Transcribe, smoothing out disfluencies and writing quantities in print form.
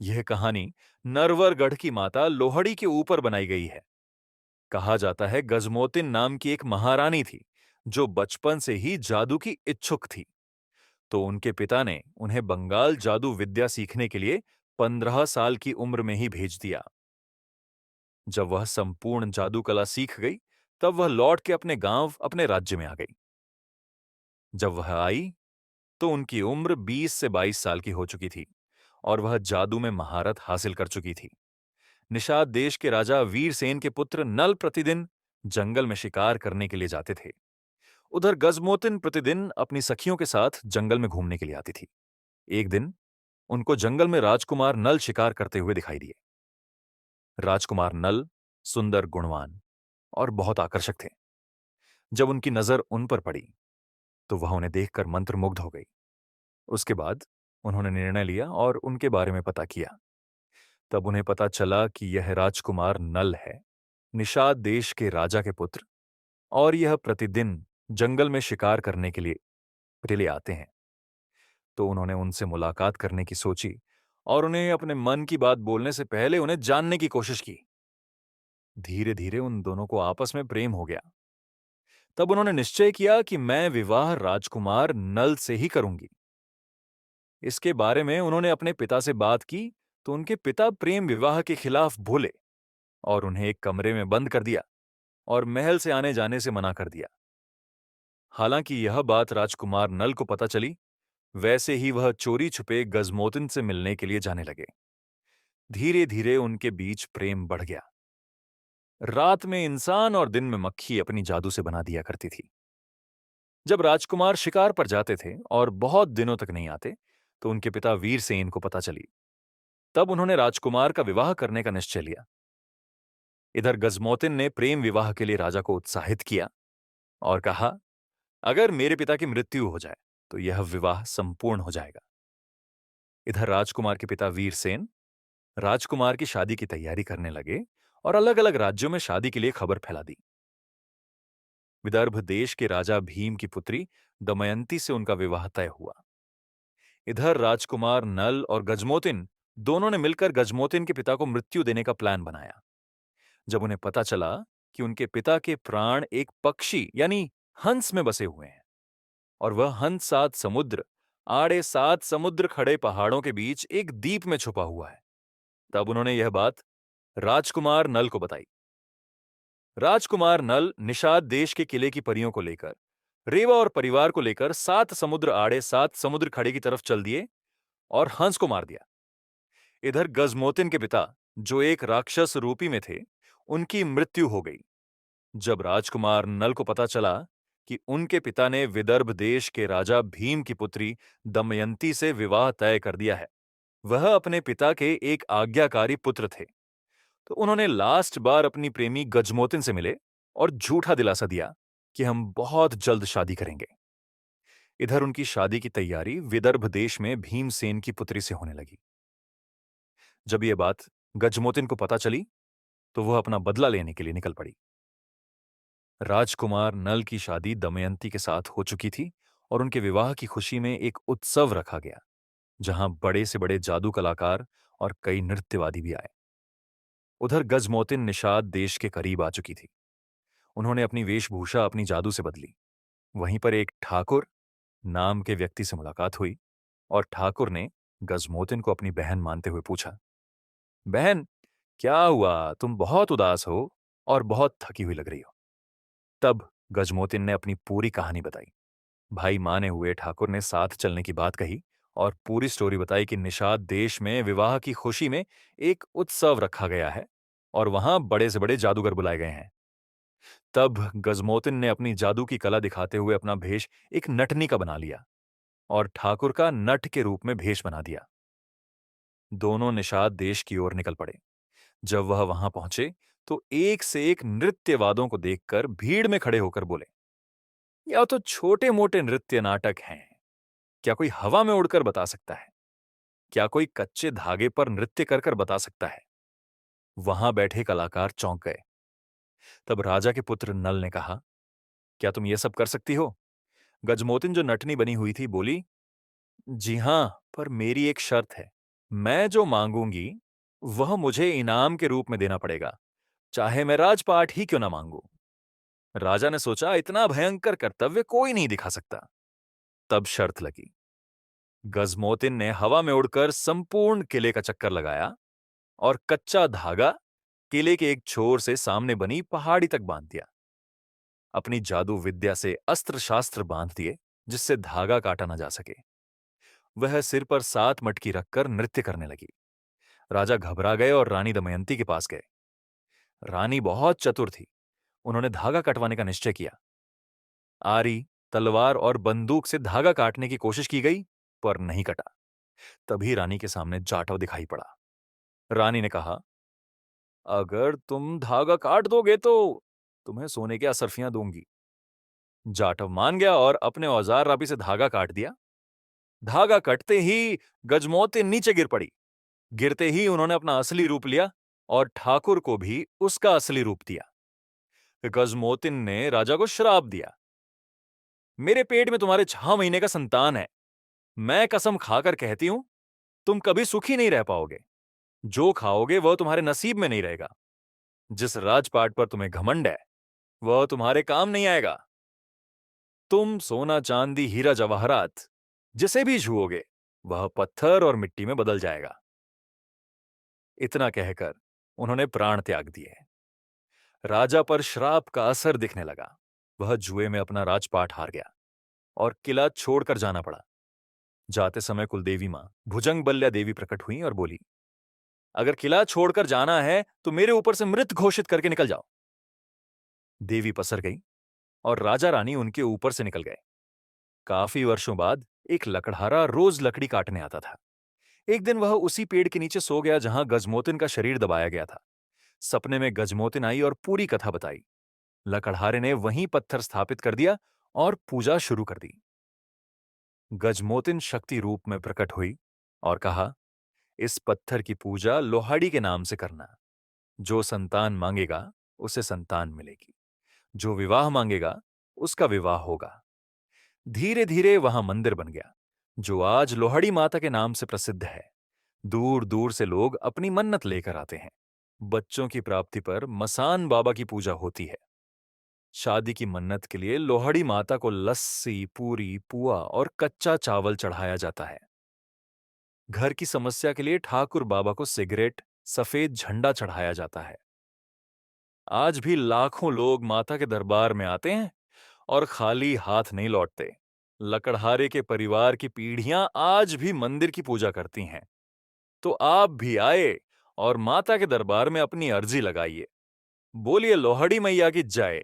यह कहानी नरवरगढ़ की माता लोहड़ी के ऊपर बनाई गई है। कहा जाता है गजमोतिन नाम की एक महारानी थी जो बचपन से ही जादू की इच्छुक थी। तो उनके पिता ने उन्हें बंगाल जादू विद्या सीखने के लिए 15 साल की उम्र में ही भेज दिया। जब वह संपूर्ण जादू कला सीख गई, तब वह लौट के अपने गांव, अपने राज्य में आ गई। जब वह आई तो उनकी उम्र 20 से 22 साल की हो चुकी थी और वह जादू में महारत हासिल कर चुकी थी। निषाद देश के राजा वीरसेन के पुत्र नल प्रतिदिन जंगल में शिकार करने के लिए जाते थे। उधर गजमोतिन प्रतिदिन अपनी सखियों के साथ जंगल में घूमने के लिए आती थी। एक दिन उनको जंगल में राजकुमार नल शिकार करते हुए दिखाई दिए। राजकुमार नल सुंदर, गुणवान और बहुत आकर्षक थे। जब उनकी नजर उन पर पड़ी तो वह उन्हें देखकर मंत्रमुग्ध हो गई। उसके बाद उन्होंने निर्णय लिया और उनके बारे में पता किया। तब उन्हें पता चला कि यह राजकुमार नल है, निषाद देश के राजा के पुत्र, और यह प्रतिदिन जंगल में शिकार करने के लिए आते हैं। तो उन्होंने उनसे मुलाकात करने की सोची और उन्हें अपने मन की बात बोलने से पहले उन्हें जानने की कोशिश की। धीरे धीरे उन दोनों को आपस में प्रेम हो गया। तब उन्होंने निश्चय किया कि मैं विवाह राजकुमार नल से ही करूंगी। इसके बारे में उन्होंने अपने पिता से बात की तो उनके पिता प्रेम विवाह के खिलाफ बोले और उन्हें एक कमरे में बंद कर दिया और महल से आने जाने से मना कर दिया। हालांकि यह बात राजकुमार नल को पता चली, वैसे ही वह चोरी छुपे गजमोतिन से मिलने के लिए जाने लगे। धीरे धीरे उनके बीच प्रेम बढ़ गया। रात में इंसान और दिन में मक्खी अपनी जादू से बना दिया करती थी। जब राजकुमार शिकार पर जाते थे और बहुत दिनों तक नहीं आते, तो उनके पिता वीरसेन को पता चली। तब उन्होंने राजकुमार का विवाह करने का निश्चय लिया। इधर गजमोतिन ने प्रेम विवाह के लिए राजा को उत्साहित किया और कहा, अगर मेरे पिता की मृत्यु हो जाए तो यह विवाह संपूर्ण हो जाएगा। इधर राजकुमार के पिता वीरसेन राजकुमार की शादी की तैयारी करने लगे और अलग अलग राज्यों में शादी के लिए खबर फैला दी। विदर्भ देश के राजा भीम की पुत्री दमयंती से उनका विवाह तय हुआ। इधर राजकुमार नल और गजमोतिन दोनों ने मिलकर गजमोतिन के पिता को मृत्यु देने का प्लान बनाया। जब उन्हें पता चला कि उनके पिता के प्राण एक पक्षी यानी हंस में बसे हुए हैं और वह हंस 7 समुद्र आड़े 7 समुद्र खड़े पहाड़ों के बीच एक द्वीप में छुपा हुआ है, तब उन्होंने यह बात राजकुमार नल को बताई। राजकुमार नल निषाद देश के किले की परियों को लेकर, रेवा और परिवार को लेकर 7 समुद्र आड़े 7 समुद्र खड़े की तरफ चल दिए और हंस को मार दिया। इधर गजमोतिन के पिता, जो एक राक्षस रूपी में थे, उनकी मृत्यु हो गई। जब राजकुमार नल को पता चला कि उनके पिता ने विदर्भ देश के राजा भीम की पुत्री दमयंती से विवाह तय कर दिया है, वह अपने पिता के एक आज्ञाकारी पुत्र थे, तो उन्होंने लास्ट बार अपनी प्रेमी गजमोतिन से मिले और झूठा दिलासा दिया कि हम बहुत जल्द शादी करेंगे। इधर उनकी शादी की तैयारी विदर्भ देश में भीमसेन की पुत्री से होने लगी। जब यह बात गजमोतिन को पता चली तो वह अपना बदला लेने के लिए निकल पड़ी। राजकुमार नल की शादी दमयंती के साथ हो चुकी थी और उनके विवाह की खुशी में एक उत्सव रखा गया, जहां बड़े से बड़े जादू कलाकार और कई नृत्यवादी भी आए। उधर गजमोतिन निषाद देश के करीब आ चुकी थी। उन्होंने अपनी वेशभूषा अपनी जादू से बदली। वहीं पर एक ठाकुर नाम के व्यक्ति से मुलाकात हुई और ठाकुर ने गजमोतिन को अपनी बहन मानते हुए पूछा, बहन, क्या हुआ, तुम बहुत उदास हो और बहुत थकी हुई लग रही हो। तब गजमोतिन ने अपनी पूरी कहानी बताई। भाई माने हुए ठाकुर ने साथ चलने की बात कही और पूरी स्टोरी बताई कि निषाद देश में विवाह की खुशी में एक उत्सव रखा गया है और वहां बड़े से बड़े जादूगर बुलाए गए हैं। तब गजमोतिन ने अपनी जादू की कला दिखाते हुए अपना भेष एक नटनी का बना लिया और ठाकुर का नट के रूप में भेष बना दिया। दोनों निषाद देश की ओर निकल पड़े। जब वह वहां पहुंचे तो एक से एक नृत्यवादों को देखकर भीड़ में खड़े होकर बोले, या तो छोटे मोटे नृत्य नाटक हैं, क्या कोई हवा में उड़कर बता सकता है, क्या कोई कच्चे धागे पर नृत्य कर कर बता सकता है। वहां बैठे कलाकार चौंक गए। तब राजा के पुत्र नल ने कहा, क्या तुम ये सब कर सकती हो? गजमोतिन जो नटनी बनी हुई थी बोली, जी हां, पर मेरी एक शर्त है। मैं जो मांगूंगी वह मुझे इनाम के रूप में देना पड़ेगा, चाहे मैं राजपाट ही क्यों ना मांगू। राजा ने सोचा इतना भयंकर कर्तव्य कोई नहीं दिखा सकता। तब शर्त लगी। गजमोतिन ने हवा में उड़कर संपूर्ण किले का चक्कर लगाया और कच्चा धागा किले के एक छोर से सामने बनी पहाड़ी तक बांध दिया। अपनी जादू विद्या से अस्त्र शास्त्र बांध दिए जिससे धागा काटा न जा सके। वह सिर पर 7 मटकी रखकर नृत्य करने लगी। राजा घबरा गए और रानी दमयंती के पास गए। रानी बहुत चतुर थी। उन्होंने धागा कटवाने का निश्चय किया। आरी, तलवार और बंदूक से धागा काटने की कोशिश की गई, पर नहीं कटा। तभी रानी के सामने जाटव दिखाई पड़ा। रानी ने कहा, अगर तुम धागा काट दोगे तो तुम्हें सोने की असरफियां दूंगी। जाटव मान गया और अपने औजार रापी से धागा काट दिया। धागा कटते ही गजमोती नीचे गिर पड़ी। गिरते ही उन्होंने अपना असली रूप लिया और ठाकुर को भी उसका असली रूप दिया। गजमोतिन ने राजा को श्राप दिया, मेरे पेट में तुम्हारे 6 महीने का संतान है। मैं कसम खाकर कहती हूं, तुम कभी सुखी नहीं रह पाओगे। जो खाओगे वह तुम्हारे नसीब में नहीं रहेगा। जिस राजपाट पर तुम्हें घमंड है वह तुम्हारे काम नहीं आएगा। तुम सोना चांदी हीरा जवाहरात जिसे भी छुओगे वह पत्थर और मिट्टी में बदल जाएगा। इतना कहकर उन्होंने प्राण त्याग दिए। राजा पर श्राप का असर दिखने लगा। वह जुए में अपना राजपाट हार गया और किला छोड़कर जाना पड़ा। जाते समय कुलदेवी मां भुजंगबल्या देवी प्रकट हुई और बोली, अगर किला छोड़कर जाना है तो मेरे ऊपर से मृत घोषित करके निकल जाओ। देवी पसर गई और राजा रानी उनके ऊपर से निकल गए। काफी वर्षों बाद एक लकड़हारा रोज लकड़ी काटने आता था। एक दिन वह उसी पेड़ के नीचे सो गया जहां गजमोतिन का शरीर दबाया गया था। सपने में गजमोतिन आई और पूरी कथा बताई। लकड़हारे ने वहीं पत्थर स्थापित कर दिया और पूजा शुरू कर दी। गजमोतिन शक्ति रूप में प्रकट हुई और कहा, इस पत्थर की पूजा लोहाड़ी के नाम से करना। जो संतान मांगेगा उसे संतान मिलेगी। जो विवाह मांगेगा उसका विवाह होगा। धीरे धीरे वहां मंदिर बन गया जो आज लोहड़ी माता के नाम से प्रसिद्ध है। दूर दूर से लोग अपनी मन्नत लेकर आते हैं। बच्चों की प्राप्ति पर मसान बाबा की पूजा होती है। शादी की मन्नत के लिए लोहड़ी माता को लस्सी, पूरी, पुआ और कच्चा चावल चढ़ाया जाता है। घर की समस्या के लिए ठाकुर बाबा को सिगरेट, सफेद झंडा चढ़ाया जाता है। आज भी लाखों लोग माता के दरबार में आते हैं और खाली हाथ नहीं लौटते। लकड़हारे के परिवार की पीढ़ियां आज भी मंदिर की पूजा करती हैं। तो आप भी आए और माता के दरबार में अपनी अर्जी लगाइए। बोलिए लोहड़ी मैया की जय।